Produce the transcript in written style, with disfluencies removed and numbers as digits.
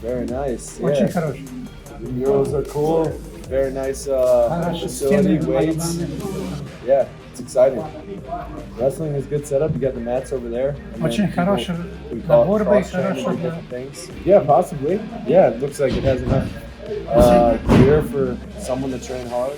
Very nice. Очень Yeah. хороший. The murals are cool. Very nice Хорошие facility, стены, weights. Yeah, it's exciting. Wrestling is good setup. You got the mats over there. And Очень then people хороший can для борьбы и cross-train and хорошо do для... different things. Yeah, possibly. Yeah, it looks like it has enough gear for someone to train hard.